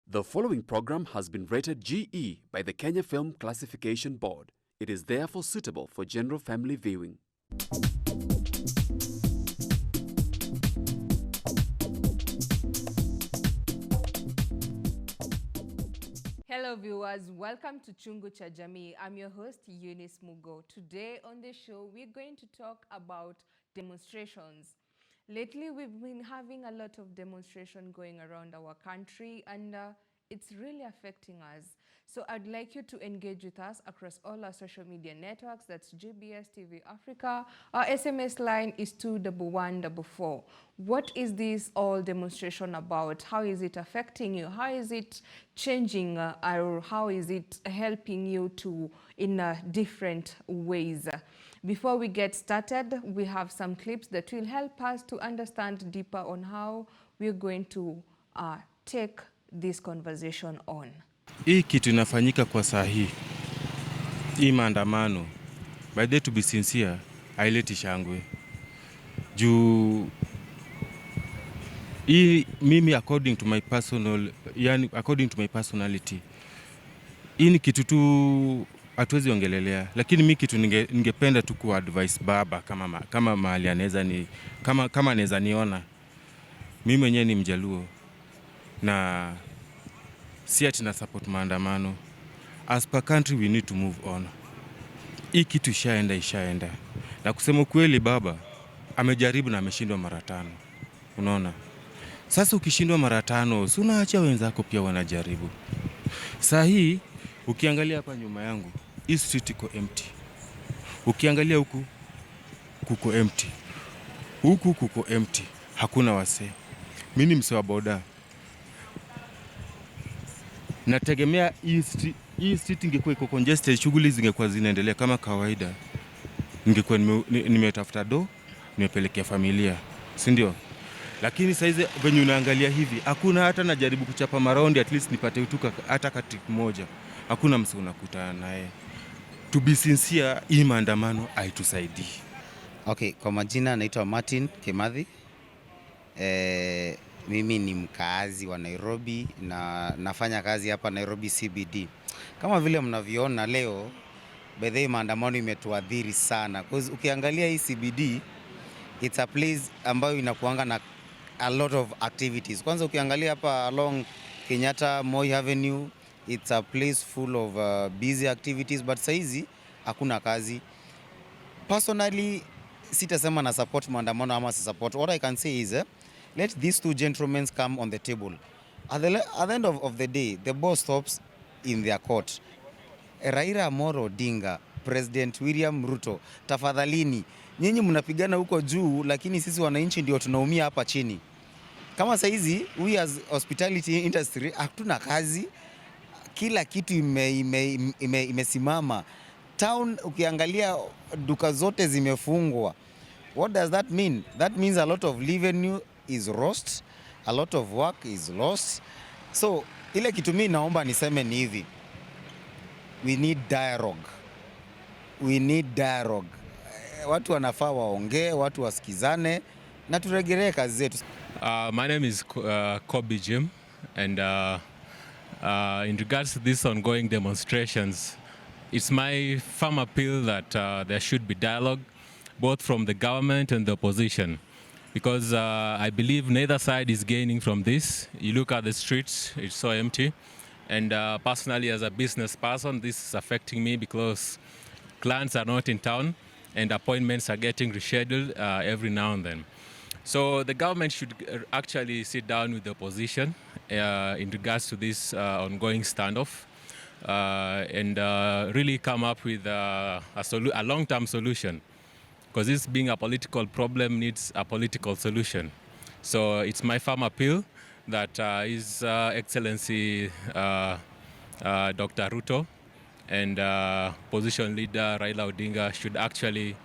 The following program has been rated GE by the Kenya Film Classification Board. It is therefore suitable for general family viewing. Hello viewers, welcome to Chungu cha Jamii. I'm your host Eunice Mugo. Today on the show we're going to talk about demonstrations. Lately we've been having a lot of demonstration going around our country and it's really affecting us. So I'd like you to engage with us across all our social media networks. That's GBS TV Africa. Our SMS line is 21144. What is this all demonstration about? How is it affecting you? How is it changing or how is it helping you to in different ways? Before we get started, we have some clips that will help us to understand deeper on how we're going to take this conversation on. Hii kitu inafanyika kwa sahi. Hii maandamano. By the to be sincere, haileti shangwe. Juu hii mimi according to my personality. Hii ni kitu tu hatuwezi ongelelea, lakini mimi kitu ningependa tu ku advice baba kama mahali anaweza ni kama anaweza niona. Mimi mwenyewe ni Mjaluo na si ati na support maandamano. As per country we need to move on. Hii kitu ishaenda. Na kusema kweli baba amejaribu na ameshindwa mara 5. Unaona? Sasa ukishindwa mara 5, si unaacha wenzako pia wanajaribu. Saa hii ukiangalia hapa nyuma yangu, hii street iko empty. Ukiangalia huku kuko empty. Huku kuko empty. Hakuna wasee. Mimi ni msee wa boda. Nategemea hii street ingekuwa iko congested, shughuli zingekuwa zinaendelea kama kawaida. Ningekuwa nimetafuta do, nimepelekea familia, si ndio? Lakini saizi venye unaangalia hivi, hakuna hata najaribu kuchapa maraundi at least nipate utuka hata kati moja. Hakuna msee unakutana naye. To be sincere, hii maandamano haitusaidii. Okay, kwa majina naitwa Martin Kimathi. Mimi ni mkaazi wa Nairobi na nafanya kazi hapa Nairobi CBD. Kama vile mnavyoona leo, bedhei maandamano imetuadhiri sana. Because ukiangalia hii CBD, it's a place ambayo inakuanga na a lot of activities. Kwanza ukiangalia hapa along Kenyatta Moi Avenue, it's a place full of busy activities, but saizi hakuna kazi. Personally, sitasema na support maandamano ama si support. What I can say is, let these two gentlemen come on the table. At the end of the day, the ball stops in their court. Raila Amolo Odinga, President William Ruto, tafadhalini, nyinyi mnapigana huko juu, lakini sisi wananchi ndio tunaumia hapa chini. Kama saizi, we as hospitality industry, hatuna kazi, kila kitu imesimama. Town ukiangalia duka zote zimefungwa. What does that mean? That means a lot of revenue is lost, a lot of work is lost. So ile kitu mimi naomba niseme ni hivi, we need dialogue. Watu wanafaa waongee, watu wasikizane na turegelee kazi zetu. My name is Kobe Jim, and in regards to these ongoing demonstrations, it's my firm appeal that there should be dialogue both from the government and the opposition, because I believe neither side is gaining from this. You look at the streets, it's so empty, and personally as a business person, this is affecting me because clients are not in town and appointments are getting rescheduled every now and then. So the government should actually sit down with the opposition in regards to this ongoing standoff and really come up with a long-term solution, because this being a political problem needs a political solution. So it's my firm appeal that His Excellency Dr. Ruto and opposition leader Raila Odinga should actually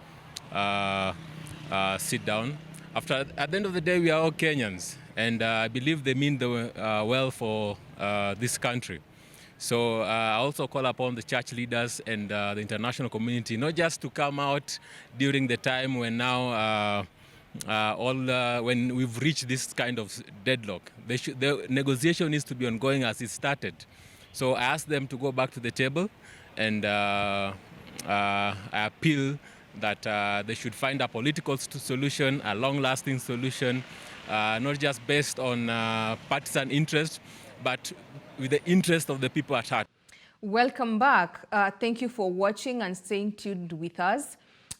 sit down. At the end of the day, we are all Kenyans, and I believe they mean well for this country. So I also call upon the church leaders and the international community not just to come out during the time when now when we've reached this kind of deadlock. The negotiation needs to be ongoing as it started. So I asked them to go back to the table, and I appeal that they should find a political solution, a long-lasting solution, not just based on partisan interest, but with the interest of the people at heart. Welcome back. Thank you for watching and staying tuned with us.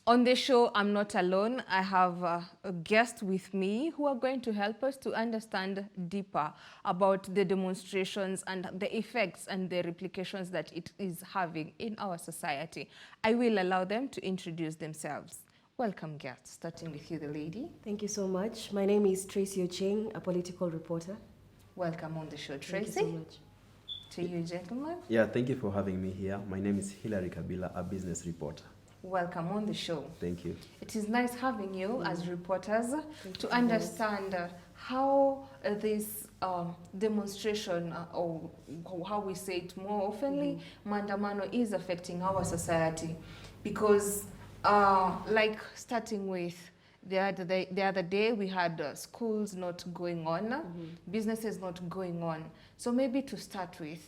On the show, I'm not alone. I have a guest with me who are going to help us to understand deeper about the demonstrations and the effects and the replications that it is having in our society. I will allow them to introduce themselves. Welcome, guests. Starting with you, the lady. Thank you so much. My name is Tracy Ocheng, a political reporter. Welcome on the show, Tracy. Thank you so much. To you, gentlemen. Yeah, thank you for having me here. My name is Hilary Kabila, a business reporter. Welcome on the show. Thank you. It is nice having you as reporters to you. understand how this demonstration, or how we say it more oftenly, maandamano is affecting our society. Because, like starting with the other day, we had schools not going on, businesses not going on. So maybe to start with,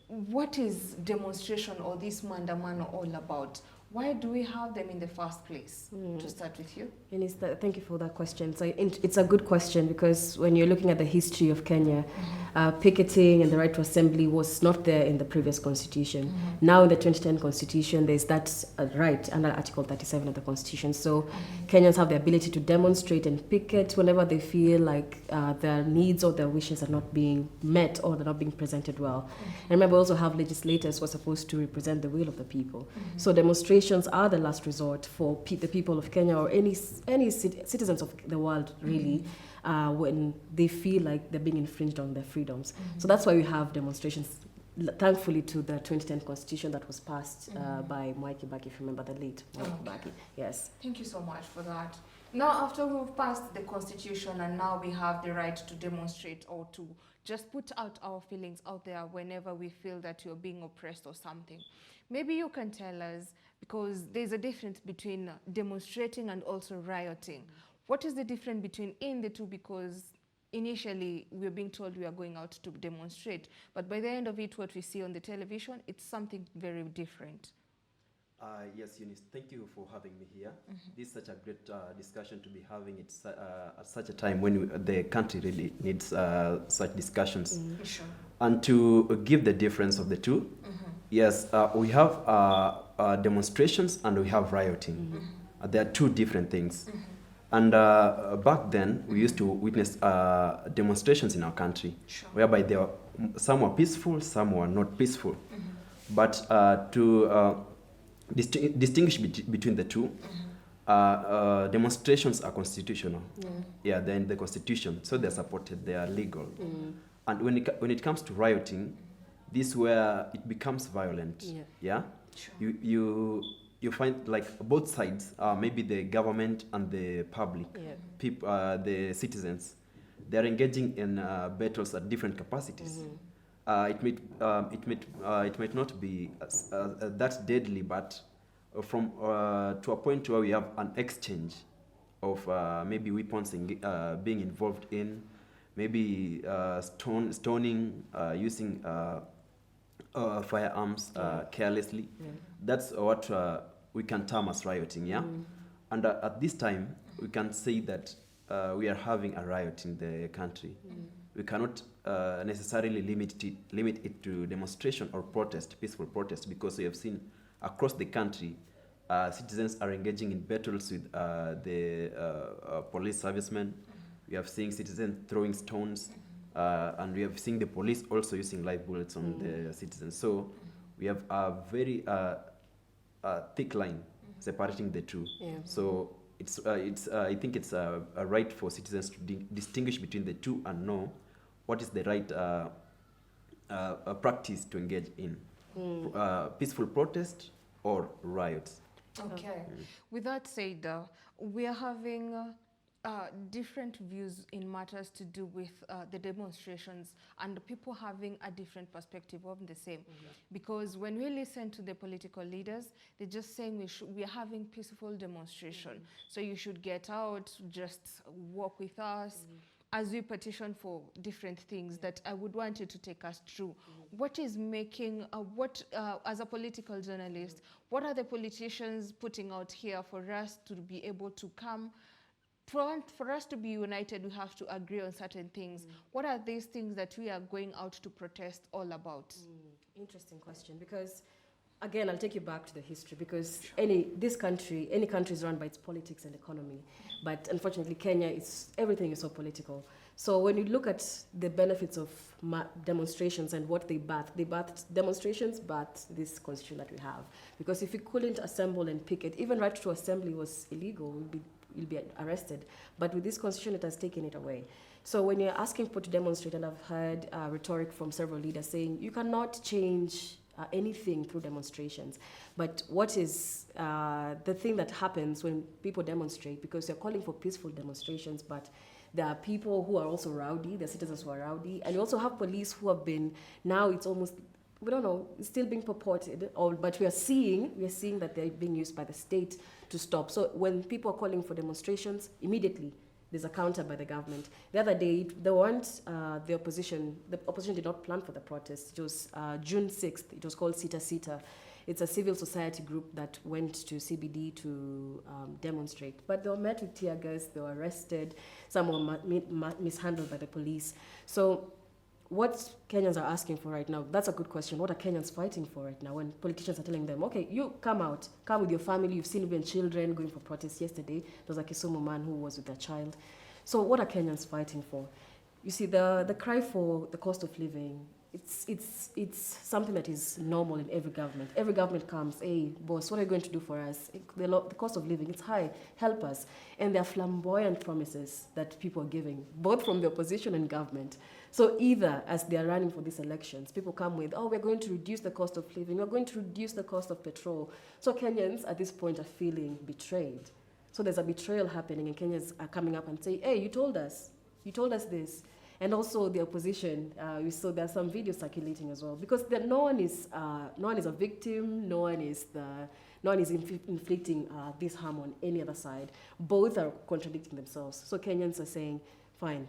what is demonstration or this maandamano all about? Why do we have them in the first place? To start with you. Thank you for that question. So it's a good question, because when you're looking at the history of Kenya, picketing and the right to assembly was not there in the previous constitution. Now in the 2010 constitution, there's that right under Article 37 of the constitution. So Kenyans have the ability to demonstrate and picket whenever they feel like their needs or their wishes are not being met or they're not being presented well. And remember, we also have legislators who are supposed to represent the will of the people. So demonstrations are the last resort for the people of Kenya or any citizens of the world, really, when they feel like they're being infringed on their freedoms. So that's why we have demonstrations, thankfully, to the 2010 constitution that was passed by Mwai Kibaki, if you remember, the late Mwai Kibaki. Yes. Thank you so much for that. Now, after we've passed the constitution and now we have the right to demonstrate or to just put out our feelings out there whenever we feel that you're being oppressed or something. Maybe you can tell us, because there's a difference between demonstrating and also rioting. What is the difference between the two? Because initially we're being told we are going out to demonstrate, but by the end of it, what we see on the television, it's something very different. Yes, Eunice, thank you for having me here. This is such a great discussion to be having at such a time when the country really needs such discussions. Sure. And to give the difference of the two, yes, we have demonstrations and we have rioting. They are two different things. And back then, we used to witness demonstrations in our country, whereby some were peaceful, some were not peaceful. But to distinguish between the two, demonstrations are constitutional. Yeah, they're in the constitution, so they're supported, they are legal. And when it comes to rioting, this is where it becomes violent. Yeah? Sure. You find like both sides, maybe the government and the public, people, the citizens, they are engaging in battles at different capacities. It might not be that deadly, but from to a point where we have an exchange of maybe weapons being involved in, maybe stoning, using firearms carelessly. That's what we can term as rioting, yeah? And at this time, we can say that we are having a riot in the country. We cannot necessarily limit it to demonstration or protest, peaceful protest, because we have seen across the country, citizens are engaging in battles with the police servicemen. We have seen citizens throwing stones, and we have seen the police also using live bullets on the citizens. So we have a very thick line separating the two. So I think it's a right for citizens to distinguish between the two and know what is the right practice to engage in, peaceful protest or riots. Okay. With that said, we are having different views in matters to do with the demonstrations and the people having a different perspective of the same. Because when we listen to the political leaders, they're just saying we are having peaceful demonstration. So you should get out, just walk with us. As we petition for different things that I would want you to take us through. What is making, as a political journalist, what are the politicians putting out here for us to be able to come? For us to be united, we have to agree on certain things. What are these things that we are going out to protest all about? Interesting question, because again, I'll take you back to the history, because any country is run by its politics and economy. But unfortunately, Kenya, everything is so political. So when you look at the benefits of demonstrations and what they bathed demonstrations, but this constitution that we have. Because if you couldn't assemble and picket, even right to assembly was illegal, you'll be arrested. But with this constitution, it has taken it away. So when you're asking people to demonstrate, and I've heard rhetoric from several leaders saying, you cannot change anything through demonstrations. But what is the thing that happens when people demonstrate? Because they're calling for peaceful demonstrations, but there are people who are also rowdy, there are citizens who are rowdy, and you also have police who have been, now it's almost, we don't know, it's still being purported, but we are seeing that they're being used by the state to stop. So when people are calling for demonstrations, immediately there's a counter by the government. The other day, the opposition did not plan for the protest. It was June 6th, it was called Sita Sita. It's a civil society group that went to CBD to demonstrate. But they were met with tear gas, they were arrested, some were mishandled by the police. So what Kenyans are asking for right now, that's a good question. What are Kenyans fighting for right now when politicians are telling them, okay, you come out, come with your family, you've seen even children going for protests yesterday. There was a Kisumu man who was with a child. So what are Kenyans fighting for? You see, the cry for the cost of living, it's something that is normal in every government. Every government comes, hey, boss, what are you going to do for us? The cost of living, it's high, help us. And there are flamboyant promises that people are giving, both from the opposition and government. So either, as they are running for these elections, people come with, oh, we're going to reduce the cost of living, we're going to reduce the cost of petrol. So Kenyans at this point are feeling betrayed. So there's a betrayal happening, and Kenyans are coming up and say, hey, you told us this. And also the opposition, we saw there are some videos circulating as well, because no one is a victim, no one is inflicting this harm on any other side. Both are contradicting themselves. So Kenyans are saying, fine,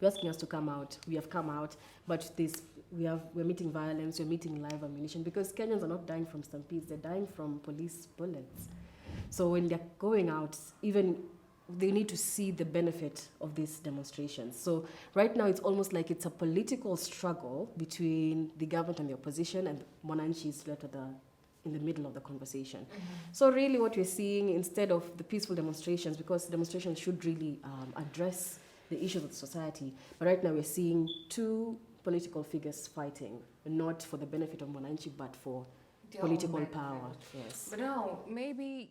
you're asking us to come out, we have come out, but we're meeting violence, we're meeting live ammunition, because Kenyans are not dying from stampedes, they're dying from police bullets. So when they're going out, even they need to see the benefit of these demonstrations. So right now it's almost like it's a political struggle between the government and the opposition, and Mwananchi is left in the middle of the conversation. So really what we're seeing, instead of the peaceful demonstrations, because demonstrations should really address the issues of the society, but right now we're seeing two political figures fighting, not for the benefit of Mwananchi, but for political power. Yes. But now, maybe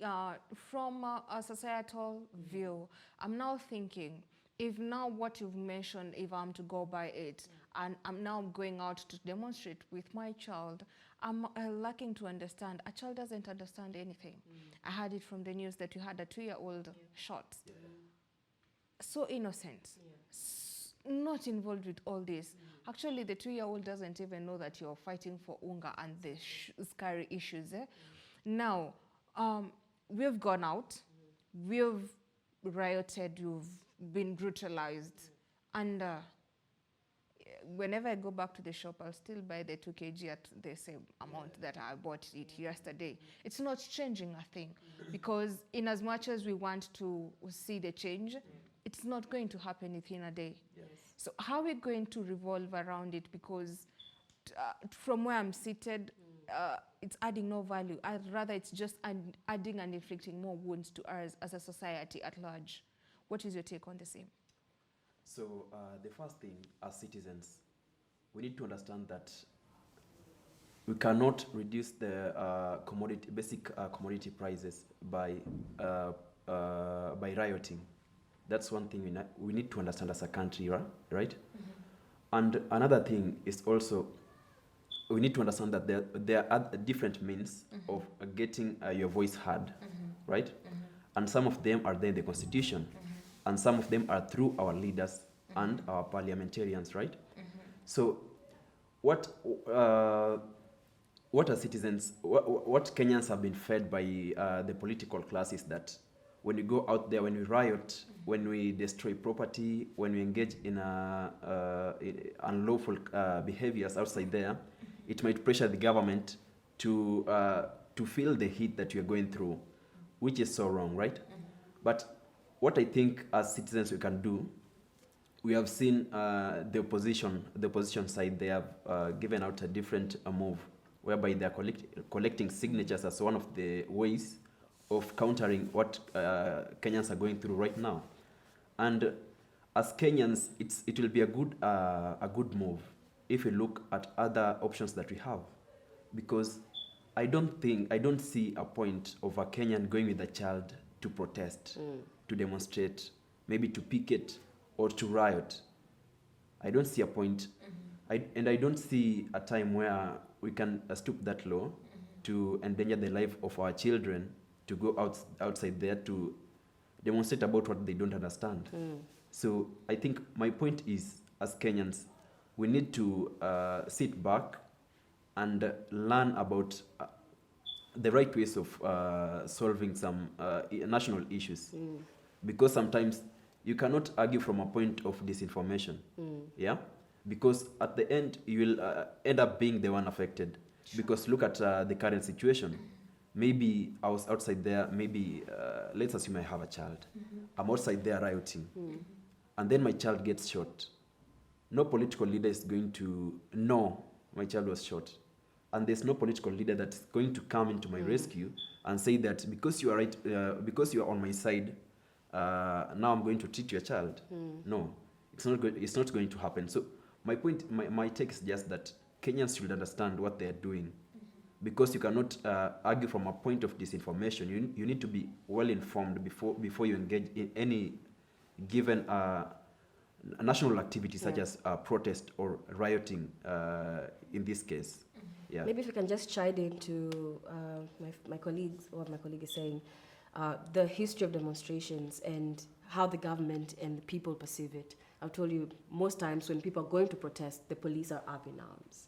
from a societal view, I'm now thinking, if now what you've mentioned, if I'm to go by it, and I'm now going out to demonstrate with my child, I'm lacking to understand. A child doesn't understand anything. I heard it from the news that you had a 2-year-old shot. So innocent. Not involved with all this. Actually, the 2-year-old doesn't even know that you're fighting for unga and the scary issues. Now, we've gone out, we've rioted, you've been brutalized, and whenever I go back to the shop, I'll still buy the 2 kg at the same amount that I bought it yesterday. It's not changing a thing, because in as much as we want to see the change, it's not going to happen within a day. Yes. So how are we going to revolve around it? Because from where I'm seated, it's adding no value. I'd rather it's just adding and inflicting more wounds to us as a society at large. What is your take on the same? So the first thing, as citizens, we need to understand that we cannot reduce the basic commodity prices by rioting. That's one thing we need to understand as a country, right? And another thing is also, we need to understand that there are different means of getting your voice heard, right? And some of them are there in the Constitution. and some of them are through our leaders and our parliamentarians, right? So what are citizens, what Kenyans have been fed by the political class is that when we go out there, when we riot, when we destroy property, when we engage in unlawful behaviors outside there, it might pressure the government to feel the heat that we are going through, which is so wrong, right? But what I think as citizens we can do, we have seen the opposition side, they have given out a different move, whereby they are collecting signatures as one of the ways of countering what Kenyans are going through right now. And as Kenyans, it will be a good move if we look at other options that we have, because I don't see a point of a Kenyan going with a child to protest, to demonstrate, maybe to picket or to riot. I don't see a point. And I don't see a time where we can stoop that low to endanger the life of our children to go outside there to demonstrate about what they don't understand. So I think my point is, as Kenyans, we need to sit back and learn about the right ways of solving some national issues. Because sometimes you cannot argue from a point of disinformation. Yeah? Because at the end, you will end up being the one affected. Because look at the current situation. Maybe I was outside there, maybe let's assume I have a child. I'm outside there rioting. And then my child gets shot. No political leader is going to know my child was shot. And there's no political leader that's going to come into my rescue and say that because you are right, because you are on my side, now I'm going to treat your child. No, it's not going to happen. So my point, my take is just that Kenyans should understand what they're doing, because you cannot argue from a point of disinformation. You need to be well informed before you engage in any given national activity such as protest or rioting in this case. Yeah. Maybe if you can just chime into my colleagues, what my colleague is saying, the history of demonstrations and how the government and the people perceive it. I've told you, most times when people are going to protest, the police are up in arms.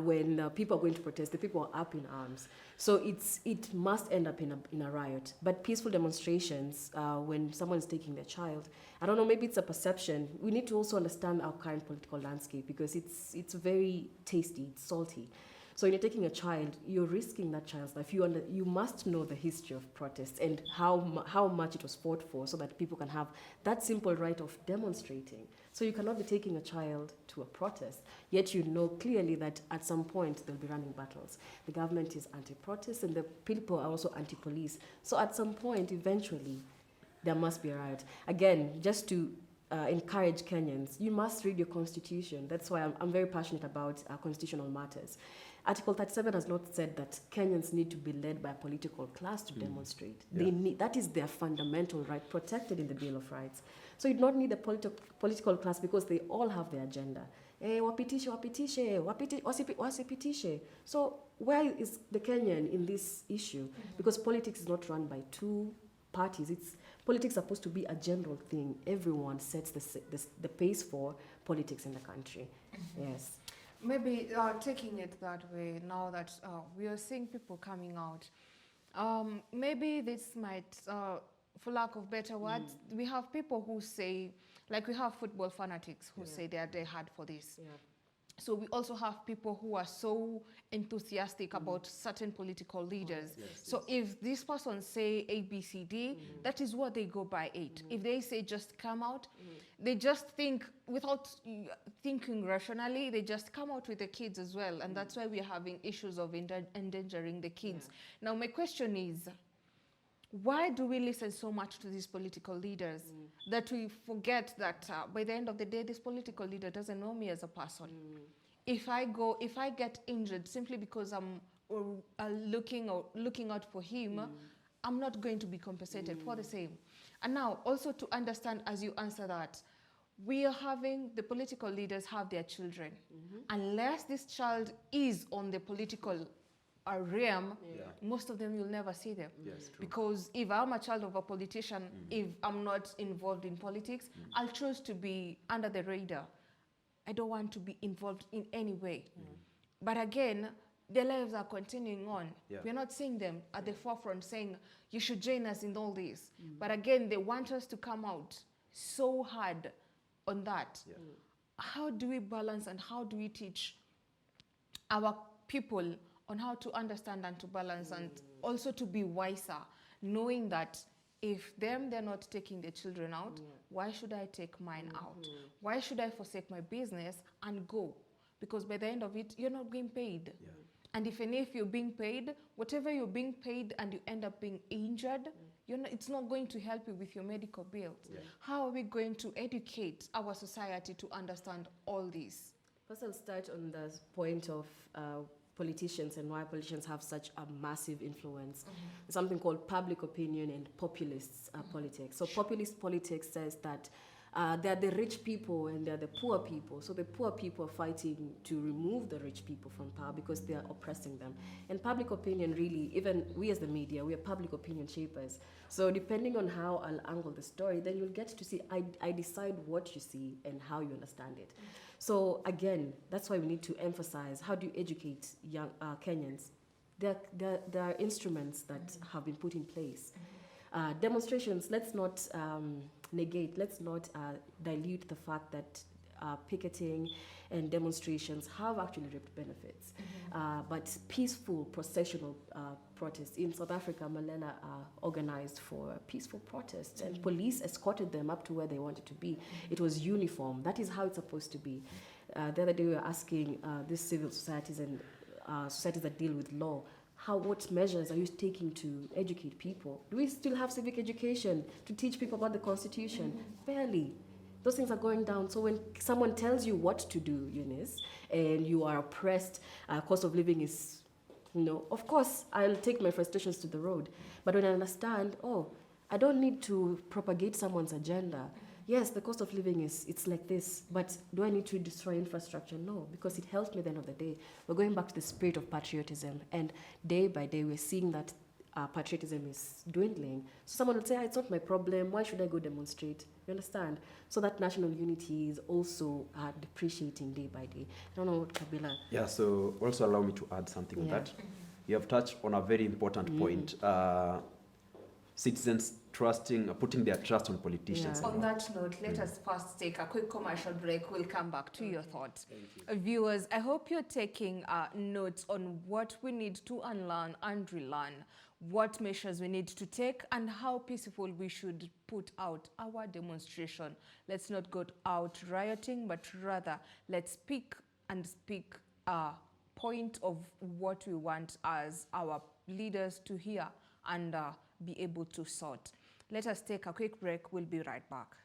When people are going to protest, the people are up in arms. So it must end up in a riot. But peaceful demonstrations, when someone is taking their child, I don't know, maybe it's a perception. We need to also understand our current political landscape, because it's very tasty, it's salty. So when you're taking a child, you're risking that child's life. You must know the history of protests and how much it was fought for, so that people can have that simple right of demonstrating. So you cannot be taking a child to a protest, yet you know clearly that at some point they'll be running battles. The government is anti-protest and the people are also anti-police. So at some point, eventually, there must be a riot. Again, just to encourage Kenyans, you must read your constitution. That's why I'm very passionate about constitutional matters. Article 37 has not said that Kenyans need to be led by a political class to demonstrate. Yeah. That is their fundamental right, protected in the Bill of Rights. So you do not need a political class, because they all have their agenda. Wasipitishe. So where is the Kenyan in this issue? Because politics is not run by two parties. Politics is supposed to be a general thing. Everyone sets the pace for politics in the country. Yes. Maybe taking it that way, now that we are seeing people coming out, maybe this might, for lack of better words, we have people who say, like we have football fanatics who say they are hard for this. Yeah. So we also have people who are so enthusiastic about certain political leaders. So if this person say A, B, C, D, that is what they go by 8. If they say just come out, they just think without thinking rationally, they just come out with the kids as well. And that's why we're having issues of endangering the kids. Now my question is, why do we listen so much to these political leaders that we forget that by the end of the day, this political leader doesn't know me as a person? If I get injured simply because I'm looking out for him, I'm not going to be compensated for the same. And now also to understand, as you answer that, we are having the political leaders have their children. Unless this child is on the political realm, Yeah. most of them you'll never see them. Yes, true. Because if I'm a child of a politician, if I'm not involved in politics, I'll choose to be under the radar. I don't want to be involved in any way. But again, their lives are continuing on. Yeah. We're not seeing them at the forefront saying, you should join us in all this. But again, they want us to come out so hard on that. Yeah. How do we balance and how do we teach our people on how to understand and to balance and also to be wiser, knowing that if they're not taking their children out, why should I take mine out? Why should I forsake my business and go? Because by the end of it, you're not being paid. Yeah. And if you're being paid, whatever you're being paid and you end up being injured, it's not going to help you with your medical bills. Yeah. How are we going to educate our society to understand all this? First, I'll start on the point of politicians and why politicians have such a massive influence. Something called public opinion and populist politics. So populist politics says that they're the rich people and they're the poor people. So the poor people are fighting to remove the rich people from power because they are oppressing them. And public opinion really, even we as the media, we are public opinion shapers. So depending on how I'll angle the story, then you'll get to see, I decide what you see and how you understand it. So again, that's why we need to emphasize, how do you educate young Kenyans? There are instruments that have been put in place. Demonstrations, let's not negate, let's not dilute the fact that picketing and demonstrations have actually reaped benefits. But peaceful processional protests in South Africa, Malala organized for peaceful protests and police escorted them up to where they wanted to be. It was uniform. That is how it's supposed to be. The other day we were asking these civil societies and societies that deal with law, what measures are you taking to educate people? Do we still have civic education to teach people about the Constitution? Barely. Those things are going down. So when someone tells you what to do, Eunice, and you are oppressed, cost of living is, of course, I'll take my frustrations to the road. But when I understand, I don't need to propagate someone's agenda. Yes, the cost of living it's like this, but do I need to destroy infrastructure? No, because it helps me at the end of the day. We're going back to the spirit of patriotism, and day by day we're seeing that patriotism is dwindling. So someone would say, it's not my problem, why should I go demonstrate? You understand? So that national unity is also depreciating day by day. I don't know, Kabila. Yeah, so also allow me to add something on that. You have touched on a very important point. Citizens putting their trust on politicians. Yeah. On that note, let us first take a quick commercial break. We'll come back to your thoughts. Viewers, I hope you're taking notes on what we need to unlearn and relearn, what measures we need to take, and how peaceful we should put out our demonstration. Let's not go out rioting, but rather let's speak a point of what we want as our leaders to hear and be able to sort. Let us take a quick break. We'll be right back.